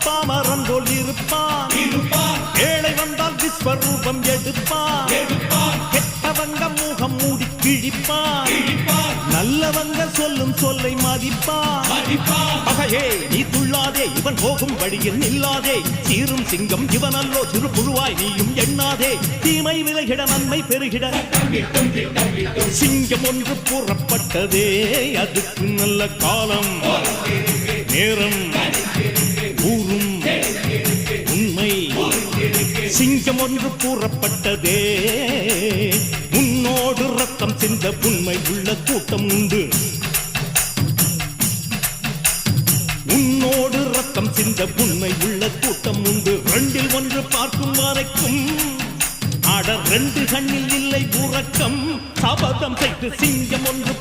பாமரன் போல் இருப்பான். ஏழை வந்தால் விஸ்வரூபம் எடுப்பான். கெட்டவங்க முகம் மூடி கிழிப்பான். நல்லவங்க சொல்லும் சொல்லை மதிப்பான். பகையே நீ துள்ளாதே, இவன் போகும் வழியில் நில்லாதே. சீரும் சிங்கம் இவனல்லோ, சிறு புழுவாய் நீயும் எண்ணாதே. தீமை விலகிட நன்மை பெருகிட சிங்கம் ஒன்று கூறப்பட்டதே. அதுக்கு நல்ல காலம் நேரம் கூறும் உண்மை. சிங்கம் ஒன்று கூறப்பட்டதே. உன்னோடு ரத்தம் சிந்த உண்மை உள்ள கூட்டம் உண்டு. உன்னோடு ரத்தம் சிந்த உண்மை உள்ள கூட்டம் உண்டு. ரெண்டில் ஒன்று பார்க்கும் வரைக்கும் ஆட ரெண்டு கண்ணில் இல்லை உறக்கம். சபதம் செய்து சிங்கம் ஒன்று